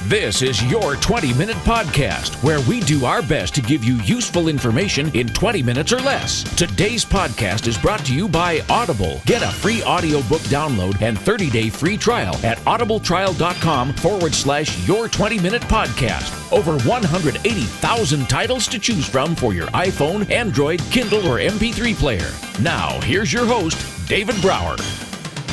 This is your 20-minute podcast, where we do our best to give you useful information in 20 minutes or less. Today's podcast is brought to you by Audible. Get a free audiobook download and 30-day free trial at audibletrial.com/your 20-minute podcast. Over 180,000 titles to choose from for your iPhone, Android, Kindle, or MP3 player. Now, here's your host, David Brower.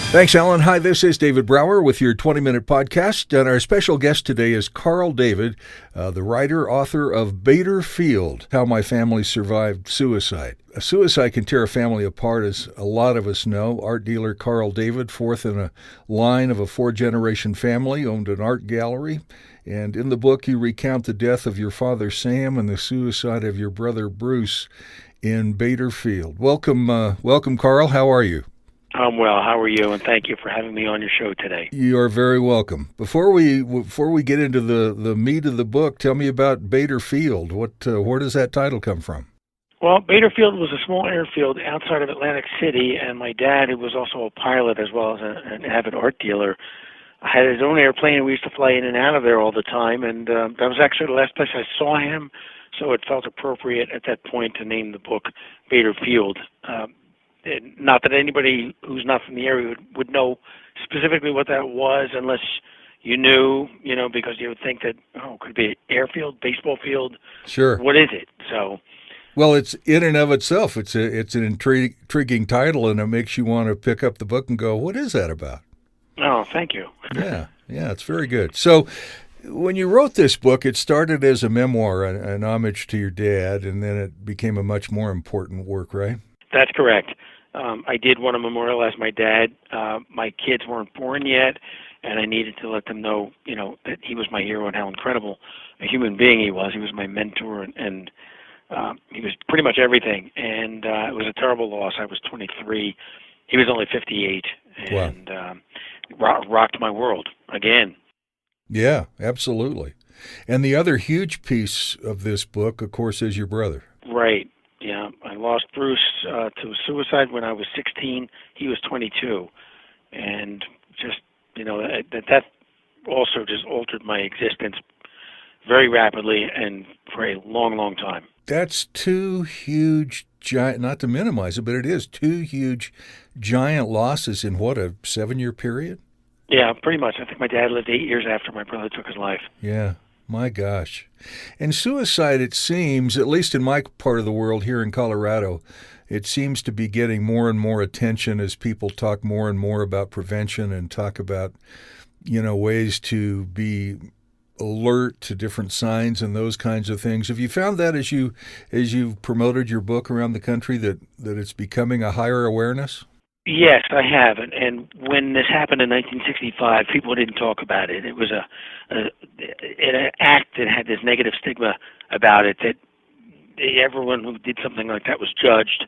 Thanks, Alan. Hi, this is David Brower with your 20-minute podcast, and our special guest today is Carl David, the writer, author of Bader Field, How My Family Survived Suicide. A suicide can tear a family apart, as a lot of us know. Art dealer Carl David, fourth in a line of a four-generation family, owned an art gallery, and in the book you recount the death of your father Sam and the suicide of your brother Bruce in Bader Field. Welcome, Carl. How are you? I'm well. How are you? And thank you for having me on your show today. You are very welcome. Before we get into the meat of the book, tell me about Bader Field. Where does that title come from? Well, Bader Field was a small airfield outside of Atlantic City, and my dad, who was also a pilot as well as an avid art dealer, had his own airplane, and we used to fly in and out of there all the time. And that was actually the last place I saw him, so it felt appropriate at that point to name the book Bader Field. Not that anybody who's not from the area would know specifically what that was unless you knew, because you would think that, it could be an airfield, baseball field. Sure. What is it? So, well, it's in and of itself. It's an intriguing title, and it makes you want to pick up the book and go, what is that about? Oh, thank you. Yeah, it's very good. So when you wrote this book, it started as a memoir, an homage to your dad, and then it became a much more important work, right? That's correct. I did want to memorialize my dad. My kids weren't born yet, and I needed to let them know, that he was my hero and how incredible a human being he was. He was my mentor, and he was pretty much everything. And it was a terrible loss. I was 23. He was only 58, and rocked my world again. Yeah, absolutely. And the other huge piece of this book, of course, is your brother. Right. Yeah, I lost Bruce to suicide when I was 16. He was 22, and just that also just altered my existence very rapidly and for a long, long time. That's two huge giant. Not to minimize it, but it is two huge giant losses in what, a 7-year period? Yeah, pretty much. I think my dad lived 8 years after my brother took his life. Yeah. My gosh. And suicide, it seems, at least in my part of the world here in Colorado, it seems to be getting more and more attention as people talk more and more about prevention and talk about, ways to be alert to different signs and those kinds of things. Have you found that as you've promoted your book around the country that it's becoming a higher awareness? Yes, I have, and when this happened in 1965, people didn't talk about it. It was an act that had this negative stigma about it, that everyone who did something like that was judged,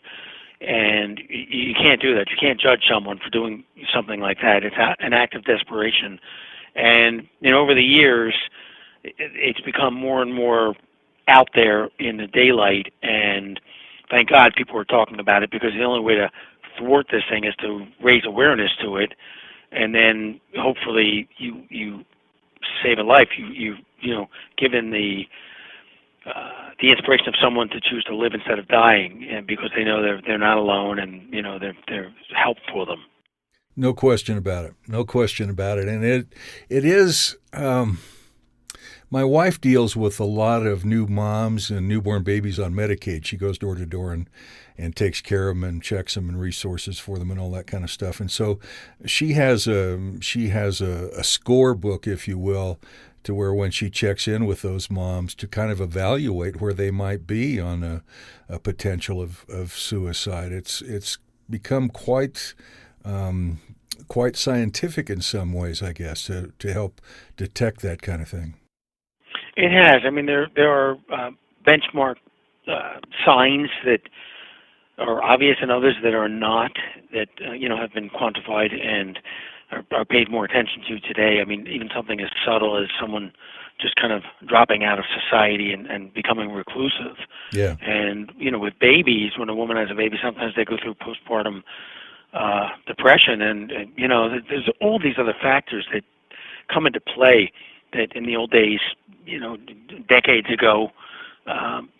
and you can't do that. You can't judge someone for doing something like that. It's an act of desperation, and over the years, it's become more and more out there in the daylight, and thank God people are talking about it, because the only way to thwart this thing is to raise awareness to it, and then hopefully you save a life. You given the inspiration of someone to choose to live instead of dying, and because they know they're not alone, and there's help for them. No question about it. And it is. My wife deals with a lot of new moms and newborn babies on Medicaid. She goes door to door and takes care of them and checks them and resources for them and all that kind of stuff. And so she has a scorebook, if you will, to where when she checks in with those moms to kind of evaluate where they might be on a potential of suicide. It's become quite scientific in some ways, I guess, to help detect that kind of thing. It has. I mean, there are benchmark signs that are obvious and others that are not, that have been quantified and are paid more attention to today. I mean, even something as subtle as someone just kind of dropping out of society and becoming reclusive. Yeah. And with babies, when a woman has a baby, sometimes they go through postpartum depression, and there's all these other factors that come into play that in the old days, decades ago,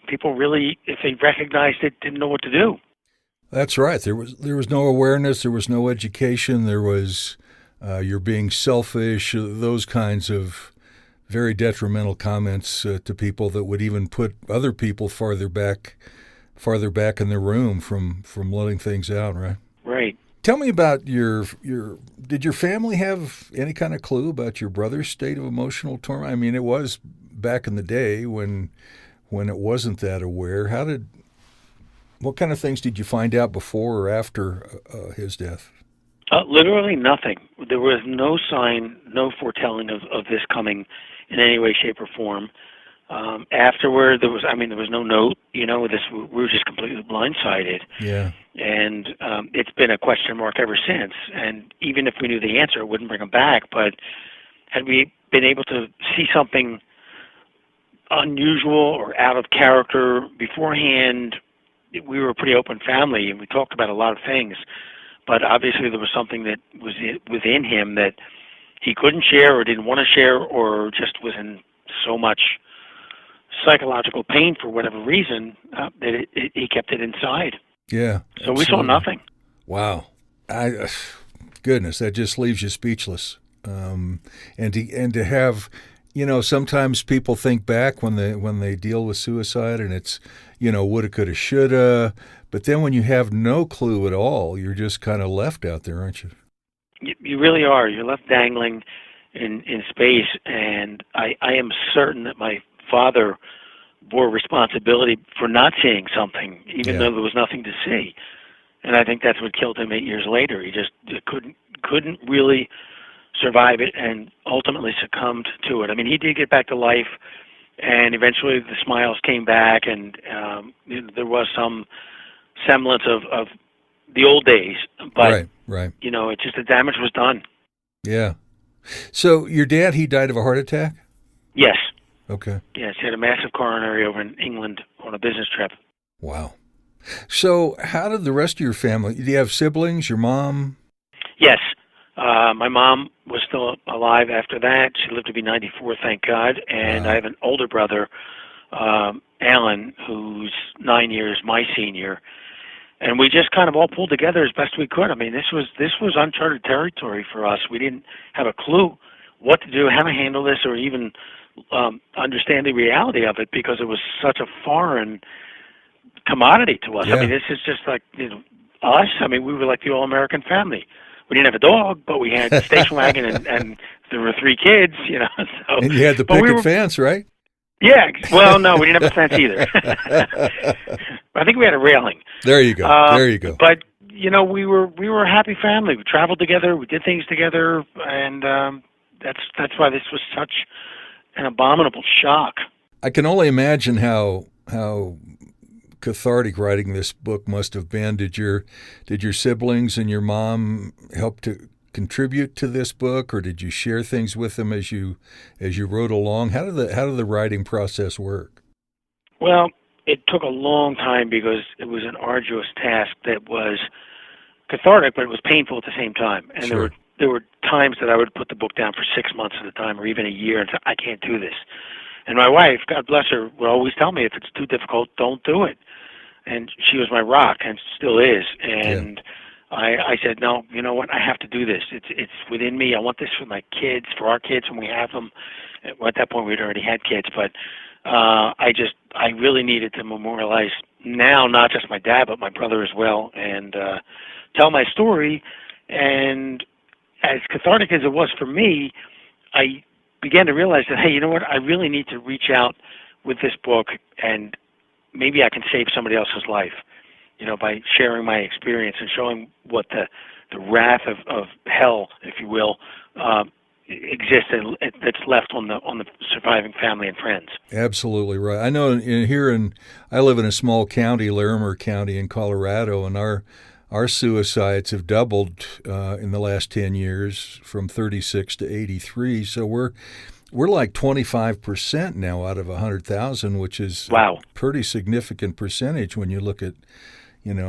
people really, if they recognized it, didn't know what to do. That's right. There was no awareness. There was no education. There was you're being selfish. Those kinds of very detrimental comments to people that would even put other people farther back in the room from letting things out. Right. Right. Tell me about did your family have any kind of clue about your brother's state of emotional torment? I mean, it was back in the day when it wasn't that aware. What kind of things did you find out before or after his death? Literally nothing. There was no sign, no foretelling of this coming in any way, shape, or form. Afterward, there was no note. We were just completely blindsided. Yeah. And it's been a question mark ever since. And even if we knew the answer, it wouldn't bring him back. But had we been able to see something unusual or out of character beforehand, we were a pretty open family, and we talked about a lot of things. But obviously there was something that was within him that he couldn't share or didn't want to share, or just was in so much psychological pain for whatever reason that he kept it inside. Yeah. So we saw nothing. Wow. Goodness, that just leaves you speechless. And to have, sometimes people think back when they deal with suicide, and it's, woulda, coulda, shoulda. But then when you have no clue at all, you're just kind of left out there, aren't you? You really are. You're left dangling in space. And I am certain that my father bore responsibility for not seeing something, even though there was nothing to see. And I think that's what killed him 8 years later. He just couldn't really survive it, and ultimately succumbed to it. I mean, he did get back to life, and eventually the smiles came back, and there was some semblance of the old days. But right. It's just the damage was done. Yeah. So your dad, he died of a heart attack? Yes. Okay. Yes, he had a massive coronary over in England on a business trip. Wow. So how did the rest of your family, do you have siblings, your mom? Yes. My mom was still alive after that. She lived to be 94, thank God. And Wow. I have an older brother, Alan, who's 9 years my senior. And we just kind of all pulled together as best we could. I mean, this was uncharted territory for us. We didn't have a clue what to do, how to handle this, or even understand the reality of it, because it was such a foreign commodity to us. Yeah. I mean, this is just like us. I mean, we were like the all-American family. We didn't have a dog, but we had a station wagon, and there were 3 kids. So, and you had the picket fence, right? Yeah. Well, no, we didn't have a fence either. I think we had a railing. There you go. But we were a happy family. We traveled together. We did things together, and that's why this was such an abominable shock. I can only imagine how cathartic writing this book must have been. Did your siblings and your mom help to contribute to this book, or did you share things with them as you wrote along? How did the writing process work? Well, it took a long time because it was an arduous task that was cathartic, but it was painful at the same time. And Sure. there were times that I would put the book down for 6 months at a time, or even a year, and say, I can't do this. And my wife, God bless her, would always tell me, if it's too difficult, don't do it. And she was my rock, and still is. And I said, no, you know what? I have to do this. It's within me. I want this for my kids, for our kids when we have them. At that point, we'd already had kids, but I really needed to memorialize now, not just my dad, but my brother as well, and tell my story. And as cathartic as it was for me, I began to realize that, hey, you know what? I really need to reach out with this book, and maybe I can save somebody else's life, by sharing my experience and showing what the wrath of hell, if you will, exists, and that's left on the surviving family and friends. Absolutely right. I know I live in a small county, Larimer County in Colorado, and our suicides have doubled in the last 10 years, from 36 to 83. So we're like 25% now out of 100,000, which is wow, a pretty significant percentage when you look at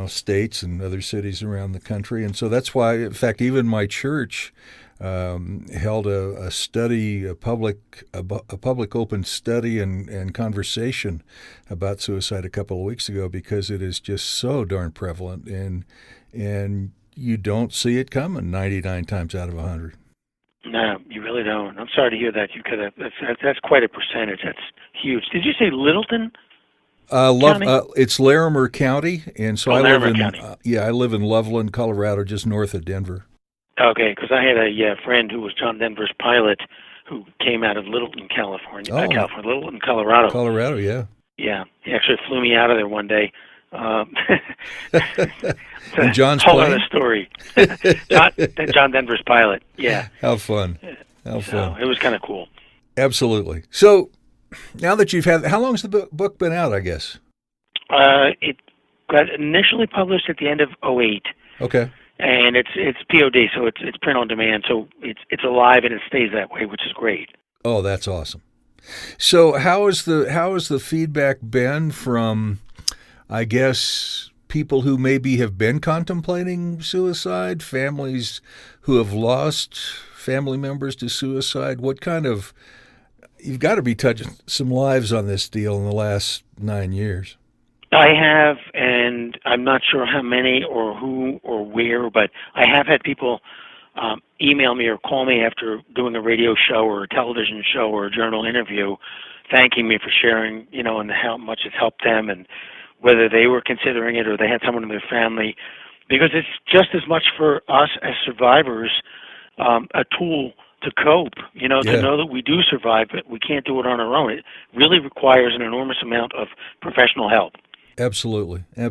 states and other cities around the country. And so that's why, in fact, even my church, held a study, a public open study and conversation about suicide a couple of weeks ago, because it is just so darn prevalent, and you don't see it coming 99 times out of 100. No, you really don't. I'm sorry to hear that. That's quite a percentage. That's huge. Did you say Littleton? County? It's Larimer County, and so I live in County. I live in Loveland, Colorado, just north of Denver. Okay, because I had a friend who was John Denver's pilot who came out of Littleton, California. Littleton, Colorado. Colorado, yeah. Yeah, he actually flew me out of there one day. And John's whole plane? other story. John Denver's pilot. Yeah. How fun! It was kind of cool. Absolutely. So now that you've had, how long's the book been out? I guess. It got initially published at the end of '08. Okay. And it's POD, so it's print on demand, so it's alive and it stays that way, which is great. Oh, that's awesome. So how has the feedback been from, I guess, people who maybe have been contemplating suicide, families who have lost family members to suicide? What kind of, you've got to be touching some lives on this deal in the last 9 years. I have, and I'm not sure how many or who or where, but I have had people email me or call me after doing a radio show or a television show or a journal interview, thanking me for sharing, and how much it's helped them, and whether they were considering it or they had someone in their family, because it's just as much for us as survivors a tool to cope, to know that we do survive, but we can't do it on our own. It really requires an enormous amount of professional help. Absolutely. I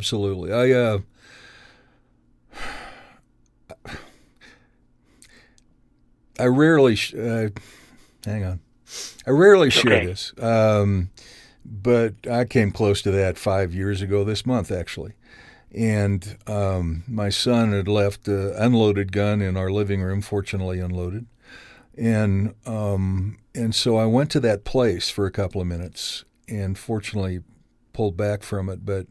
rarely share this, but I came close to that 5 years ago this month, actually. And my son had left an unloaded gun in our living room, fortunately unloaded. And so I went to that place for a couple of minutes and fortunately pulled back from it, but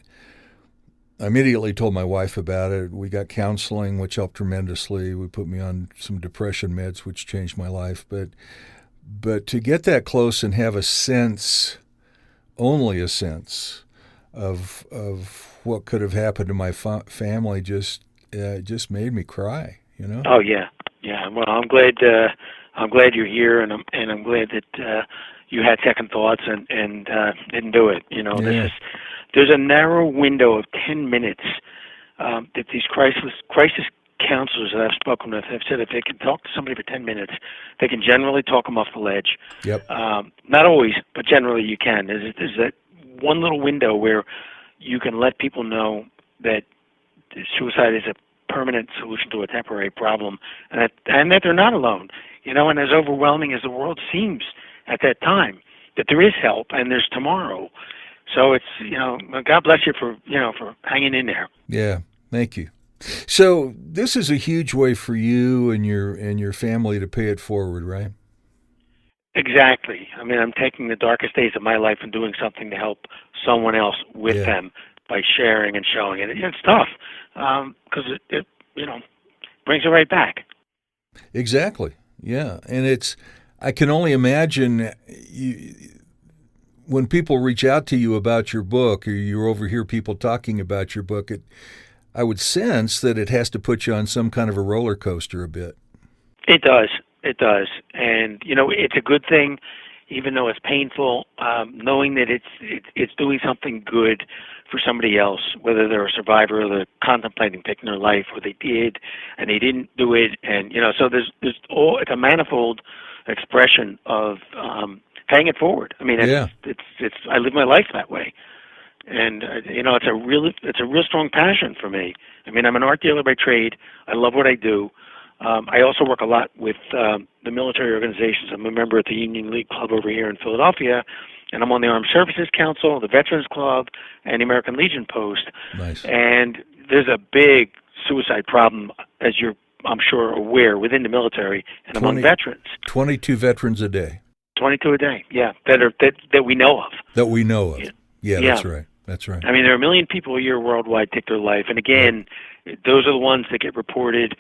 I immediately told my wife about it. We got counseling, which helped tremendously. We put me on some depression meds, which changed my life. But to get that close and have a sense, only a sense, of what could have happened to my family just made me cry. Oh yeah. Well, I'm glad you're here, and I'm glad that you had second thoughts and didn't do it. There's a narrow window of 10 minutes that these crisis counselors that I've spoken with have said if they can talk to somebody for 10 minutes, they can generally talk them off the ledge. Yep. Not always, but generally you can. There's that one little window where you can let people know that suicide is a permanent solution to a temporary problem, and that they're not alone. And as overwhelming as the world seems at that time, that there is help and there's tomorrow. So it's, God bless you for hanging in there. Yeah, thank you. So this is a huge way for you and your family to pay it forward, right? Exactly. I mean, I'm taking the darkest days of my life and doing something to help someone else with them by sharing and showing it. It's tough because it brings it right back. Exactly. Yeah, and I can only imagine when people reach out to you about your book, or you overhear people talking about your book, I would sense that it has to put you on some kind of a roller coaster a bit. It does. And, it's a good thing, even though it's painful, knowing that it's doing something good for somebody else, whether they're a survivor or they're contemplating taking their life, or they did and they didn't do it. And, so it's a manifold expression of paying it forward. I mean, I live my life that way. And, it's a real strong passion for me. I mean, I'm an art dealer by trade. I love what I do. I also work a lot with the military organizations. I'm a member at the Union League Club over here in Philadelphia, and I'm on the Armed Services Council, the Veterans Club, and the American Legion Post. Nice. And there's a big suicide problem, as you're, I'm sure, aware, within the military and among veterans. 22 veterans a day. 22 a day, yeah, that we know of. That we know of. Yeah, that's right. That's right. I mean, there are 1 million people a year worldwide take their life, and again, those are the ones that get reported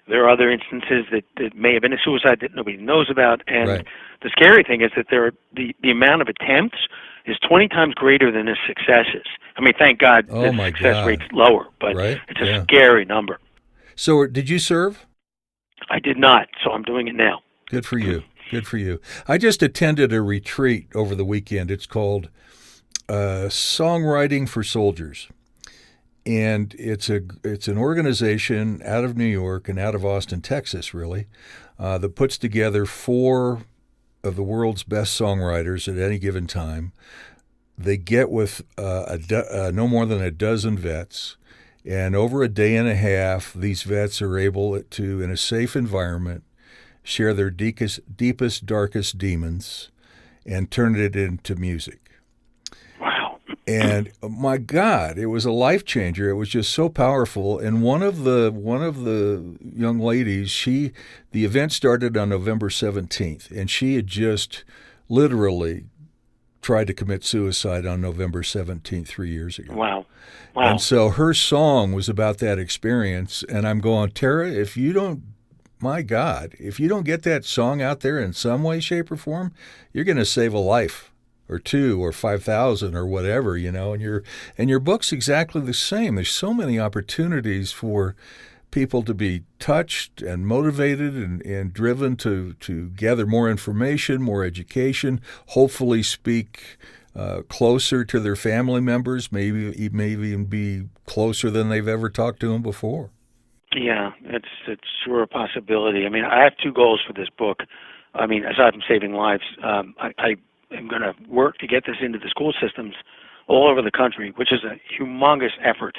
There are other instances that may have been a suicide that nobody knows about. And Right. the scary thing is that the amount of attempts is 20 times greater than the successes. I mean, thank God Oh, the my success God. rate's lower, but Right? it's a Yeah. scary number. So did you serve? I did not, so I'm doing it now. Good for you. Good for you. I just attended a retreat over the weekend. It's called Songwriting for Soldiers. And it's an organization out of New York and out of Austin, Texas, really, that puts together 4 of the world's best songwriters at any given time. They get with no more than a dozen vets, and over a day and a half, these vets are able to, in a safe environment, share their deepest, darkest demons and turn it into music. Wow. And my God, it was a life changer. It was just so powerful. And one of the young ladies, the event started on November 17th, and she had just literally tried to commit suicide on November 17th 3 years ago. Wow. And so her song was about that experience. And I'm going, Tara, if you don't get that song out there in some way, shape, or form, you're going to save a life or 2 or 5,000 or whatever, and your book's exactly the same. There's so many opportunities for people to be touched and motivated and driven to gather more information, more education, hopefully speak closer to their family members, maybe even be closer than they've ever talked to them before. Yeah, it's sure a possibility. I mean, I have 2 goals for this book. I mean, aside from saving lives, I am going to work to get this into the school systems all over the country, which is a humongous effort,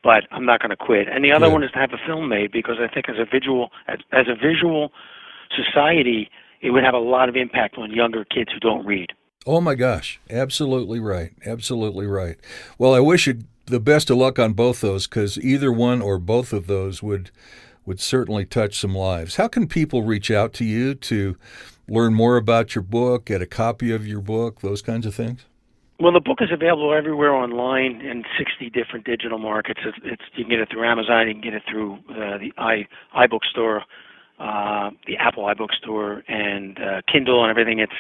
but I'm not going to quit. And the other Good. one is to have a film made, because I think as a visual society, it would have a lot of impact on younger kids who don't read. Oh my gosh, absolutely right. Absolutely right. Well, I wish you the best of luck on both those, because either one or both of those would certainly touch some lives. How can people reach out to you to learn more about your book, get a copy of your book, those kinds of things? Well, the book is available everywhere online in 60 different digital markets. You can get it through Amazon, you can get it through the iBook store, the Apple iBook store, and Kindle and everything. If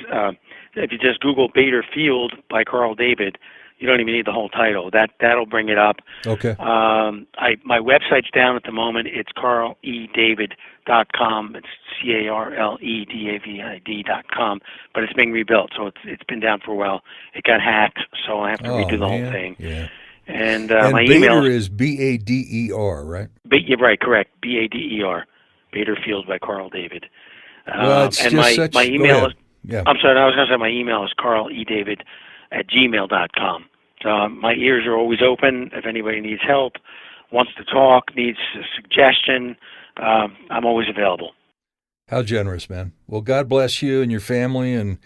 you just Google Bader Field by Carl David, you don't even need the whole title. That'll bring it up. Okay. My website's down at the moment. It's carledavid.com. It's CarleDavid.com. But it's being rebuilt, so it's been down for a while. It got hacked, so I have to redo the whole thing. Yeah. And Bader my email is Bader, right? You're right, correct. Bader. Bader Field by Carl David. Well, it's and just my email is. Yeah. I'm sorry, I was going to say my email is carledavid@gmail.com. So my ears are always open. If anybody needs help, wants to talk, needs a suggestion, I'm always available. How generous, man. Well, God bless you and your family, and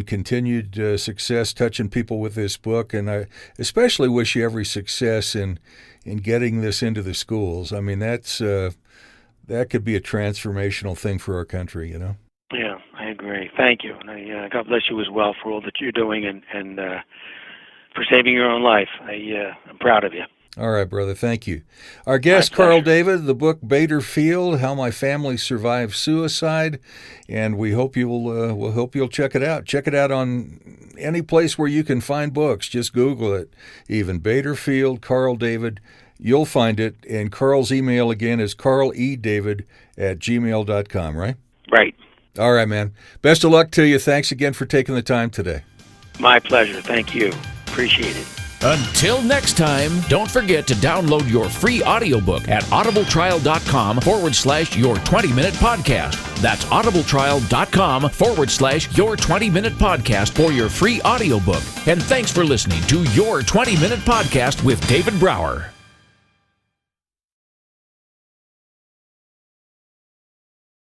continued success touching people with this book. And I especially wish you every success in getting this into the schools. I mean, that could be a transformational thing for our country, Yeah, I agree. Thank you. And God bless you as well for all that you're doing and for saving your own life. I'm proud of you. All right, brother. Thank you. Our guest, Carl David, the book Bader Field, How My Family Survived Suicide, and we hope you'll check it out. Check it out on any place where you can find books. Just Google it. Even Bader Field, Carl David. You'll find it. And Carl's email again is carledavid@gmail.com, right? Right. All right, man. Best of luck to you. Thanks again for taking the time today. My pleasure. Thank you. Appreciate it. Until next time, don't forget to download your free audiobook at audibletrial.com/your 20-minute podcast. That's audibletrial.com/your 20-minute podcast for your free audiobook. And thanks for listening to Your 20-Minute Podcast with David Brower.